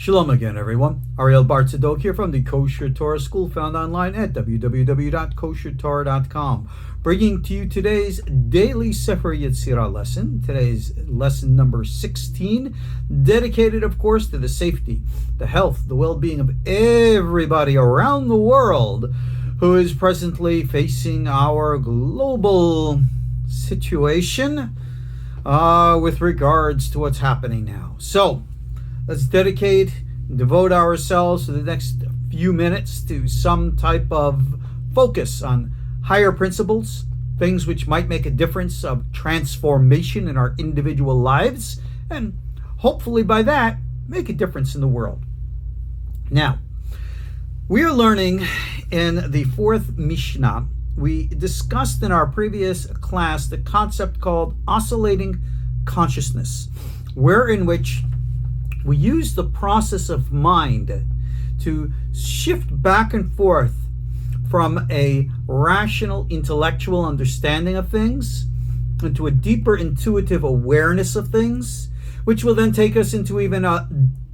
Shalom again, everyone. Ariel Tzadok here from the KosherTorah School, found online at www.KosherTorah.com, bringing to you today's daily Sefer Yetzirah lesson. Today's lesson number 16, dedicated, of course, to the safety, the health, the well-being of everybody around the world who is presently facing our global situation with regards to what's happening now. So, let's devote ourselves to the next few minutes to some type of focus on higher principles, things which might make a difference of transformation in our individual lives, and hopefully by that, make a difference in the world. Now, we are learning in the fourth Mishnah. We discussed in our previous class the concept called oscillating consciousness, in which we use the process of mind to shift back and forth from a rational, intellectual understanding of things into a deeper intuitive awareness of things, which will then take us into even a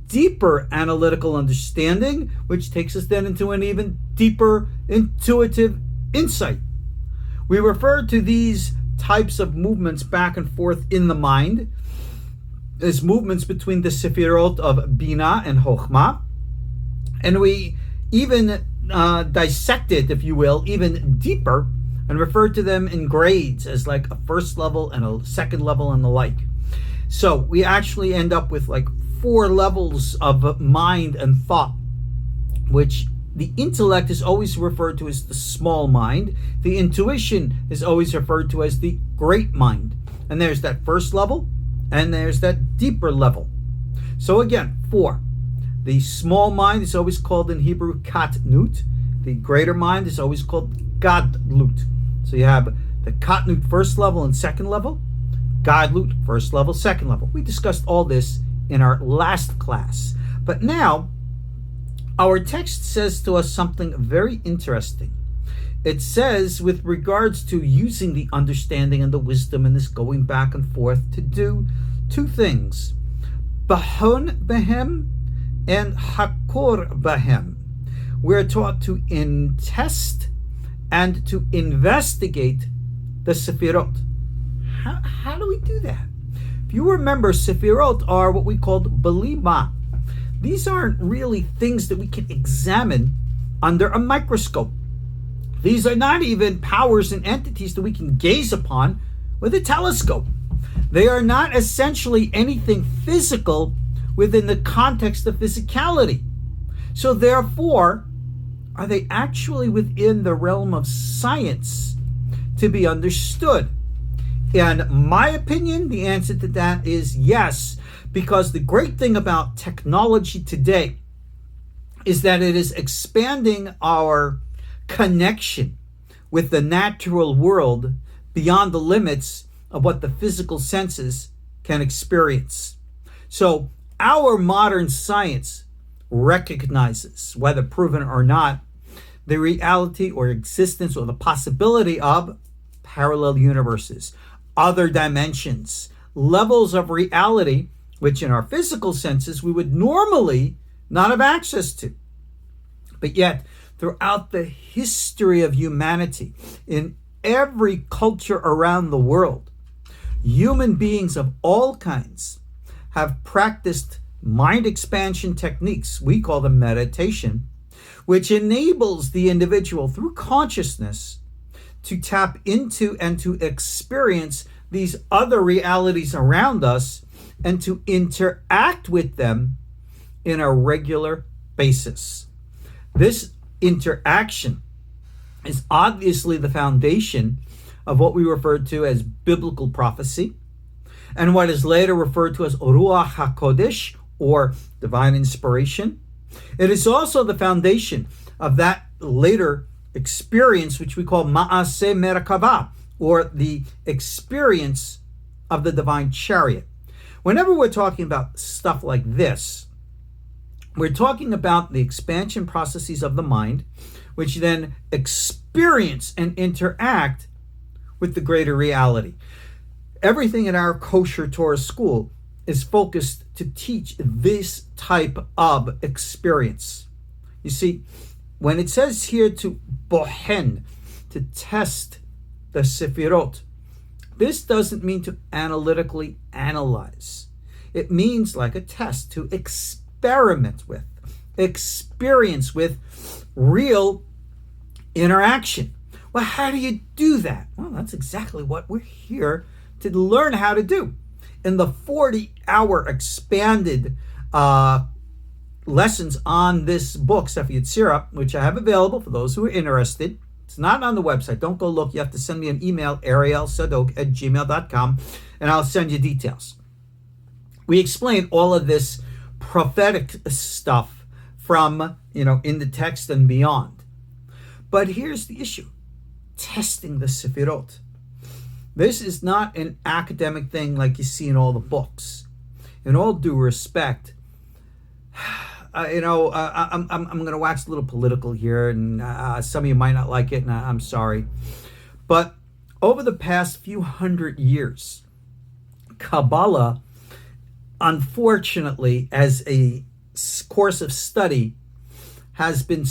deeper analytical understanding, which takes us then into an even deeper intuitive insight. We refer to these types of movements back and forth in the mind as movements between the Sefirot of Bina and Chokhmah. And we even dissect it, if you will, even deeper and refer to them in grades as like a first level and a second level and the like. So we actually end up with like 4 levels of mind and thought, which the intellect is always referred to as the small mind. The intuition is always referred to as the great mind. And there's that first level, and there's that deeper level. So again, 4. The small mind is always called in Hebrew katnut. The greater mind is always called gadlut. So you have the katnut first level and second level, gadlut first level, second level. We discussed all this in our last class. But now, our text says to us something very interesting. It says, with regards to using the understanding and the wisdom and this going back and forth, to do 2 things. Bahon behem and hakor behem. We're taught to test and to investigate the Sefirot. How do we do that? If you remember, Sefirot are what we called belima. These aren't really things that we can examine under a microscope. These are not even powers and entities that we can gaze upon with a telescope. They are not essentially anything physical within the context of physicality. So therefore, are they actually within the realm of science to be understood? In my opinion, the answer to that is yes, because the great thing about technology today is that it is expanding our connection with the natural world beyond the limits of what the physical senses can experience. So our modern science recognizes, whether proven or not, the reality or existence or the possibility of parallel universes, other dimensions, levels of reality, which in our physical senses we would normally not have access to. But yet, throughout the history of humanity, in every culture around the world, human beings of all kinds have practiced mind expansion techniques. We call them meditation, which enables the individual through consciousness to tap into and to experience these other realities around us and to interact with them in a regular basis. This interaction is obviously the foundation of what we refer to as biblical prophecy and what is later referred to as Ruach HaKodesh, or divine inspiration. It is also the foundation of that later experience which we call Ma'aseh Merkavah, or the experience of the divine chariot. Whenever we're talking about stuff like this, we're talking about the expansion processes of the mind, which then experience and interact with the greater reality. Everything in our KosherTorah School is focused to teach this type of experience. You see, when it says here to bohen, to test the Sefirot, this doesn't mean to analytically analyze. It means like a test, to experiment with, experience with real interaction. Well, how do you do that? Well, that's exactly what we're here to learn how to do. In the 40-hour expanded lessons on this book, Sefer Yetzirah, which I have available for those who are interested. It's not on the website. Don't go look. You have to send me an email, Ariel, Tzadok@gmail.com, and I'll send you details. We explain all of this prophetic stuff from, in the text and beyond. But here's the issue. Testing the Sefirot. This is not an academic thing like you see in all the books. In all due respect, I'm going to wax a little political here, and some of you might not like it, and I'm sorry. But over the past few hundred years, Kabbalah, unfortunately, as a course of study, has been,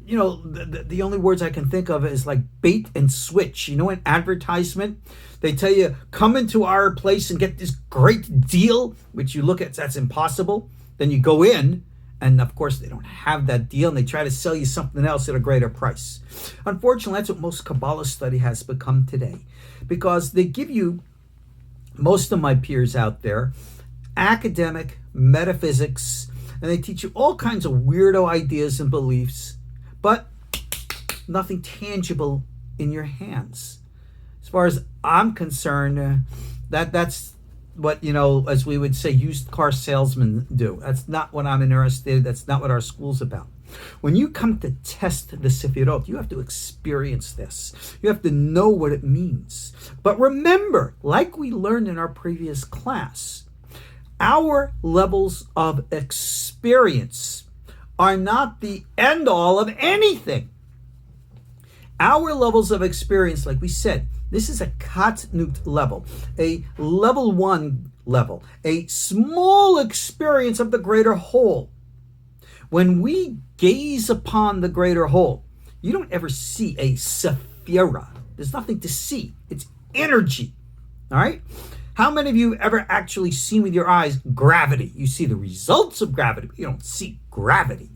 the only words I can think of is like bait and switch. An advertisement, they tell you, come into our place and get this great deal, which you look at, that's impossible. Then you go in, and of course they don't have that deal, and they try to sell you something else at a greater price. Unfortunately, that's what most Kabbalah study has become today, because they give you, most of my peers out there, academic metaphysics, and they teach you all kinds of weirdo ideas and beliefs, but nothing tangible in your hands. As far as I'm concerned, that's what, as we would say, used car salesmen do. That's not what I'm interested in. That's not what our school's about. When you come to test the Sefirot, you have to experience this. You have to know what it means. But remember, like we learned in our previous class, our levels of experience are not the end all of anything. Our levels of experience, like we said, this is a katnut level, a level 1 level, a small experience of the greater whole. When we gaze upon the greater whole, you don't ever see a Sefirah. There's nothing to see. It's energy. All right? How many of you ever actually seen with your eyes gravity? You see the results of gravity, but you don't see gravity.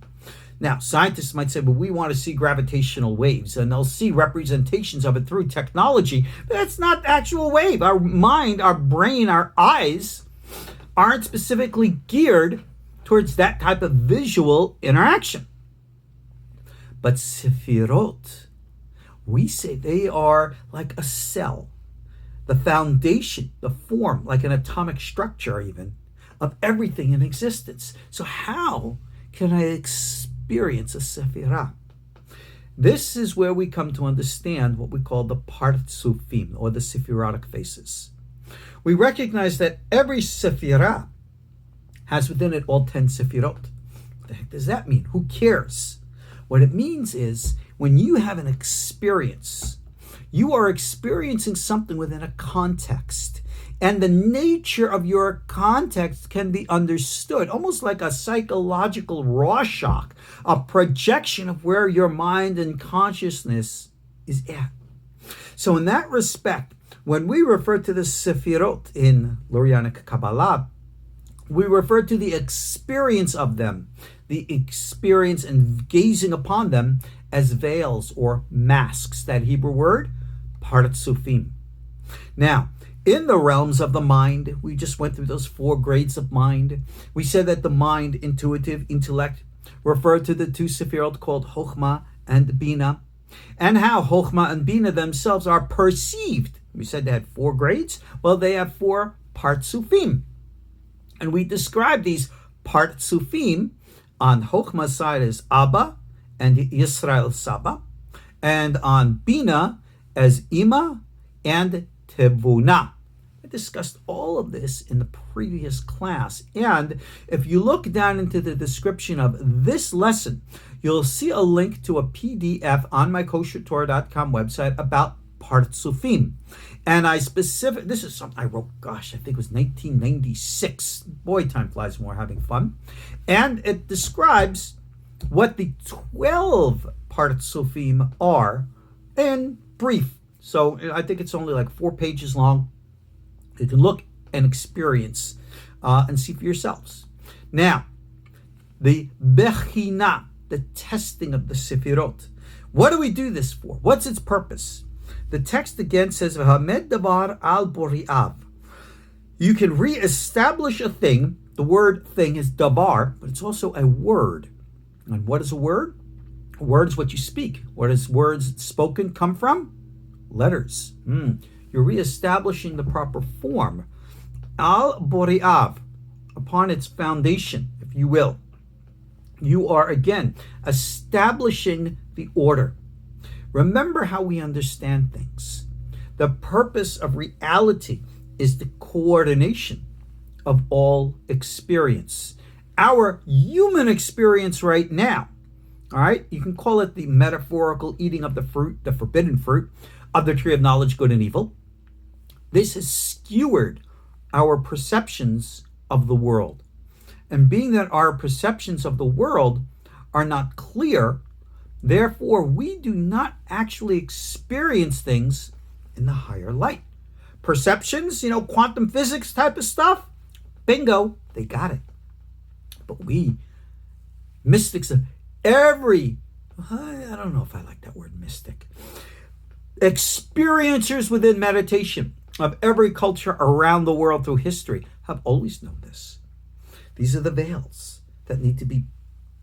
Now, scientists might say, well, we want to see gravitational waves, and they'll see representations of it through technology, but that's not actual wave. Our mind, our brain, our eyes aren't specifically geared towards that type of visual interaction. But Sefirot, we say they are like a cell, the foundation, the form, like an atomic structure even, of everything in existence. So how can I experience a Sefirah? This is where we come to understand what we call the Partzufim, or the Sefirotic faces. We recognize that every Sefirah has within it all 10 Sefirot. What the heck does that mean? Who cares? What it means is, when you have an experience, you are experiencing something within a context. And the nature of your context can be understood, almost like a psychological Rorschach, a projection of where your mind and consciousness is at. So in that respect, when we refer to the Sefirot in Lurianic Kabbalah, we refer to the experience of them, the experience and gazing upon them as veils or masks. That Hebrew word, Partzufim. Now, in the realms of the mind, we just went through those 4 grades of mind. We said that the mind, intuitive, intellect, referred to the 2 Sefirot called Chokhmah and Bina, and how Chokhmah and Bina themselves are perceived. We said they had 4 grades. Well, they have 4 Partzufim. And we describe these Partzufim on Chokhmah's side as Abba and Yisrael Saba, and on Bina as Ima and Tevuna. I discussed all of this in the previous class, and if you look down into the description of this lesson, you'll see a link to a PDF on my KosherTorah.com website about Partzufim. And this is something I wrote, I think it was 1996. Boy, time flies when we're having fun. And it describes what the 12 Partzufim are in brief. So I think it's only like 4 pages long. You can look and experience and see for yourselves. Now, the Bechina, the testing of the Sefirot. What do we do this for? What's its purpose? The text again says, "V'hamed davar al bori'av." You can reestablish a thing. The word thing is davar, but it's also a word. And what is a word? A word is what you speak. Where does words spoken come from? Letters. You're reestablishing the proper form. Al bori'av, upon its foundation, if you will. You are, again, establishing the order. Remember how we understand things. The purpose of reality is the coordination of all experience. Our human experience right now, all right, you can call it the metaphorical eating of the fruit, the forbidden fruit of the tree of knowledge, good and evil. This has skewered our perceptions of the world. And being that our perceptions of the world are not clear, therefore we do not actually experience things in the higher light. Perceptions, quantum physics type of stuff, bingo, they got it. But we, mystics of I don't know if I like that word mystic, experiencers within meditation of every culture around the world through history have always known this. These are the veils that need to be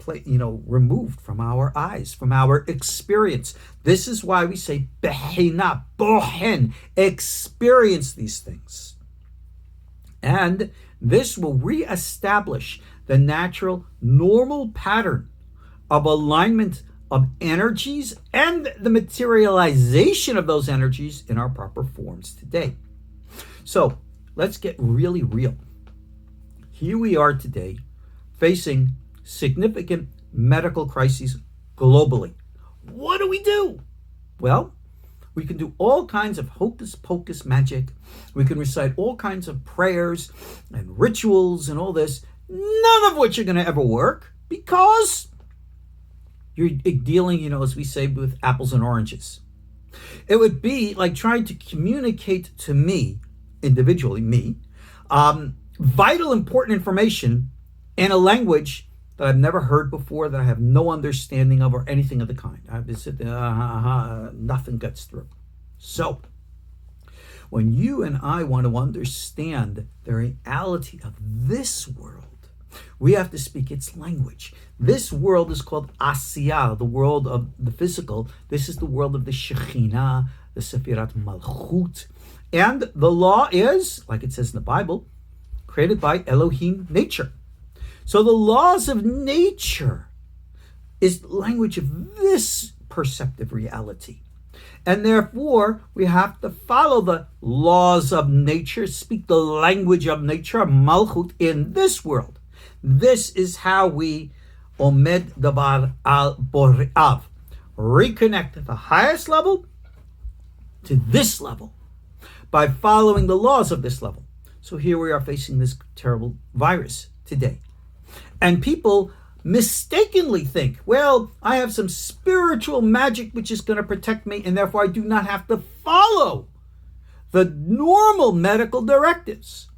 removed from our eyes, from our experience. This is why we say behina, bohen, experience these things. And this will reestablish the natural, normal pattern of alignment of energies and the materialization of those energies in our proper forms today. So let's get really real. Here we are today facing significant medical crises globally. What do we do? Well, we can do all kinds of hocus pocus magic. We can recite all kinds of prayers and rituals and all this, none of which are going to ever work because you're dealing, as we say, with apples and oranges. It would be like trying to communicate to me, individually, vital, important information in a language that I've never heard before, that I have no understanding of or anything of the kind. I've been sitting there, nothing gets through. So, when you and I want to understand the reality of this world, we have to speak its language. This world is called Asiyah, the world of the physical. This is the world of the Shekhinah, the Sefirat Malchut. And the law is, like it says in the Bible, created by Elohim, nature. So the laws of nature is the language of this perceptive reality. And therefore, we have to follow the laws of nature, speak the language of nature, Malchut, in this world. This is how we omed davar al bori'av, reconnect at the highest level to this level by following the laws of this level. So here we are facing this terrible virus today. And people mistakenly think, well, I have some spiritual magic which is going to protect me, and therefore I do not have to follow the normal medical directives.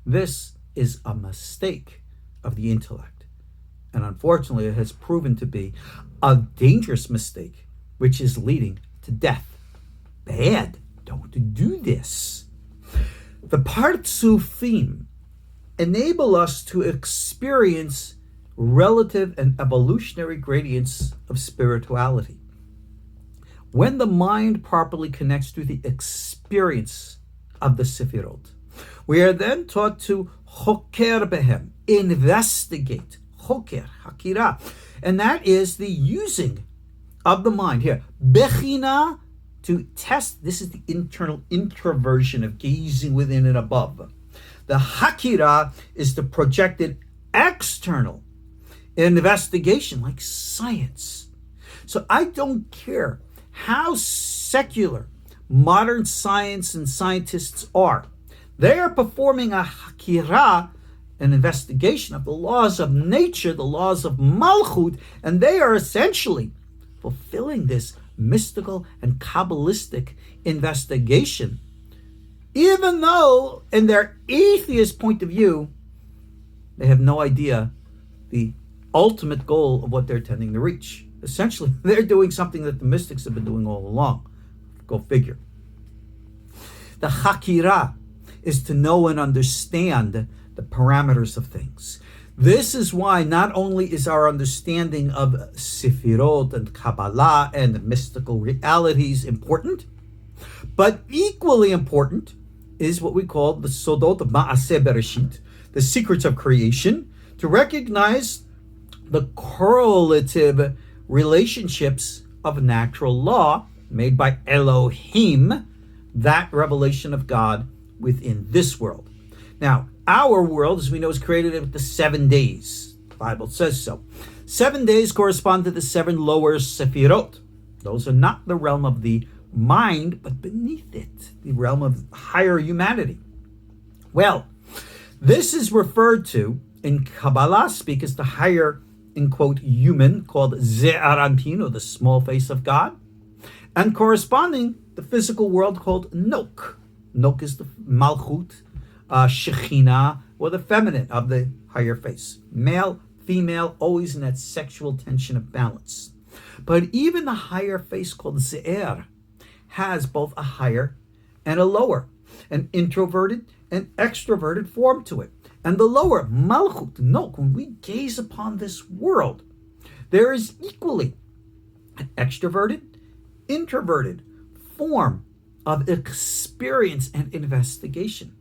This is a mistake of the intellect. And unfortunately, it has proven to be a dangerous mistake, which is leading to death. Bad. Don't do this. The Partzufim enable us to experience relative and evolutionary gradients of spirituality. When the mind properly connects to the experience of the Sefirot, we are then taught to choker behem, investigate, choker, hakira, and that is the using of the mind. Here, bechina, to test. This is the internal introversion of gazing within and above. The hakira is the projected external investigation, like science. So I don't care how secular modern science and scientists are. They are performing a hakira, an investigation of the laws of nature, the laws of Malchut, and they are essentially fulfilling this mystical and Kabbalistic investigation, even though in their atheist point of view, they have no idea the ultimate goal of what they're tending to reach. Essentially, they're doing something that the mystics have been doing all along. Go figure. The Hakira is to know and understand the parameters of things. This is why not only is our understanding of Sefirot and Kabbalah and mystical realities important, but equally important is what we call the Sodot Ma'aseh Bereshit, the secrets of creation, to recognize the correlative relationships of natural law made by Elohim, that revelation of God within this world. Now, our world, as we know, is created with the 7 days. The Bible says so. 7 days correspond to the 7 lower Sefirot. Those are not the realm of the mind, but beneath it, the realm of higher humanity. Well, this is referred to in Kabbalah speak as the higher, in quote, human, called Ze'ar Anpin, or the small face of God, and corresponding the physical world called Nok. Nok is the Malchut, Shekhinah, or the feminine of the higher face. Male, female, always in that sexual tension of balance. But even the higher face called Ze'er has both a higher and a lower, an introverted and extroverted form to it. And the lower, Malchut, Nok, when we gaze upon this world, there is equally an extroverted, introverted form of experience and investigation.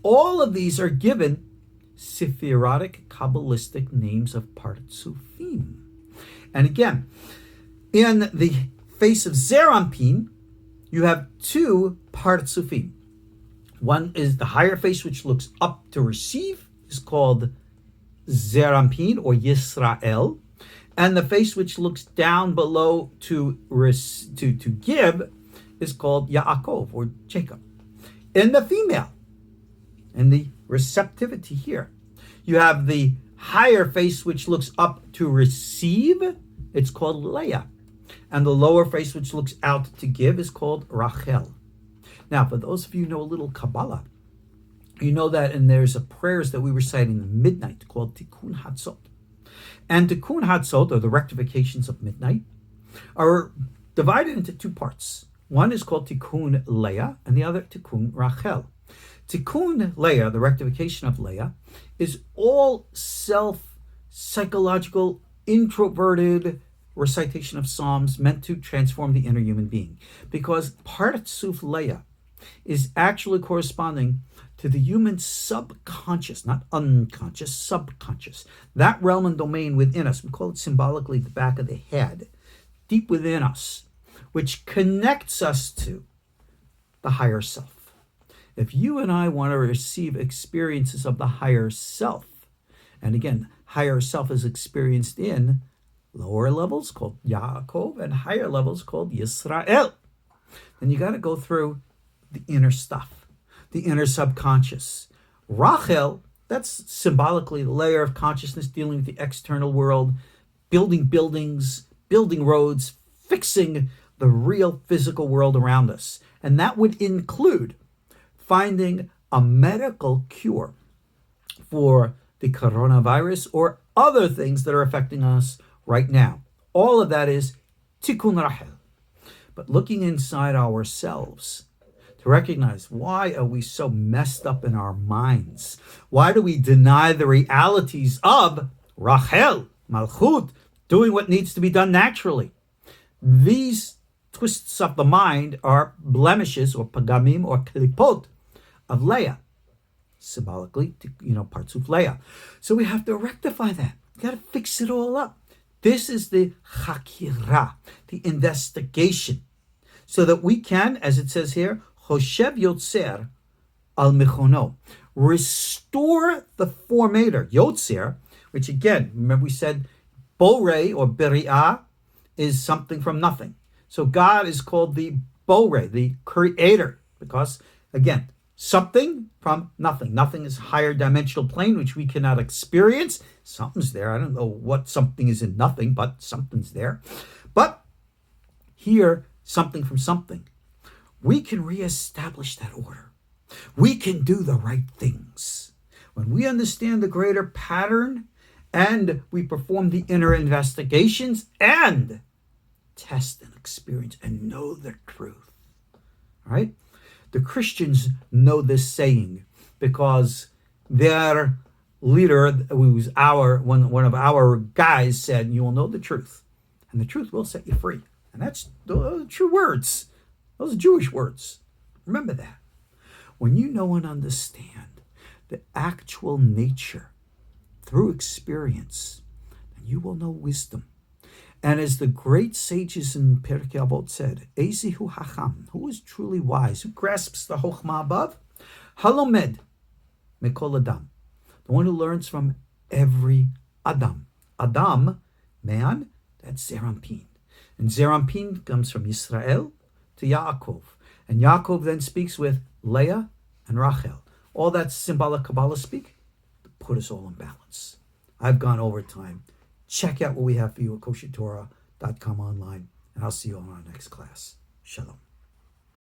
All of these are given Sephirotic, Kabbalistic names of Partzufim. And again, in the face of Ze'ar Anpin, you have 2 Partzufim. One is the higher face, which looks up to receive, is called Ze'ar Anpin, or Yisrael. And the face which looks down below to give is called Yaakov, or Jacob. In the female, and the receptivity here, you have the higher face which looks up to receive, it's called Leah. And the lower face which looks out to give is called Rachel. Now, for those of you who know a little Kabbalah, you know that, and there's a prayers that we recite in midnight called Tikkun Hatzot. And Tikkun Hatzot, or the rectifications of midnight, are divided into 2 parts. One is called Tikkun Leah, and the other Tikkun Rachel. Tikkun Leah, the rectification of Leah, is all self-psychological, introverted recitation of Psalms meant to transform the inner human being. Because Partzuf Leah is actually corresponding to the human subconscious, not unconscious, subconscious. That realm and domain within us, we call it symbolically the back of the head, deep within us, which connects us to the higher self. If you and I want to receive experiences of the higher self, and again, higher self is experienced in lower levels called Yaakov and higher levels called Yisrael, then you got to go through the inner stuff, the inner subconscious. Rachel, that's symbolically the layer of consciousness dealing with the external world, building buildings, building roads, fixing the real physical world around us. And that would include finding a medical cure for the coronavirus or other things that are affecting us right now. All of that is Tikkun Rachel. But looking inside ourselves to recognize, why are we so messed up in our minds? Why do we deny the realities of Rachel, Malchut, doing what needs to be done naturally? These twists of the mind are blemishes or pagamim or klipot of Leah, symbolically, Partzuf Leah. So we have to rectify that. We got to fix it all up. This is the chakira, the investigation, so that we can, as it says here, Choshev Yotzer al Mechono, restore the formator, Yotzer, which again, remember we said Borei or Beri'ah is something from nothing. So God is called the Borei, the creator. Because, again, something from nothing. Nothing is a higher dimensional plane, which we cannot experience. Something's there. I don't know what something is in nothing, but something's there. But here, something from something. We can reestablish that order. We can do the right things. When we understand the greater pattern and we perform the inner investigations and test and experience and know the truth. All right? The Christians know this saying because their leader, who was one of our guys, said, "You will know the truth, and the truth will set you free." And that's those are true words. Those are Jewish words. Remember that. When you know and understand the actual nature through experience, then you will know wisdom. And as the great sages in Pirkei Avot said, Ezihu Hacham, who is truly wise, who grasps the Chokhmah above? Halomed Mikol Adam, the one who learns from every Adam. Adam, man, that's Zerampin. And Zerampin comes from Yisrael to Yaakov. And Yaakov then speaks with Leah and Rachel. All that symbolic Kabbalah speak to put us all in balance. I've gone over time. Check out what we have for you at KosherTorah.com online. And I'll see you on our next class. Shalom.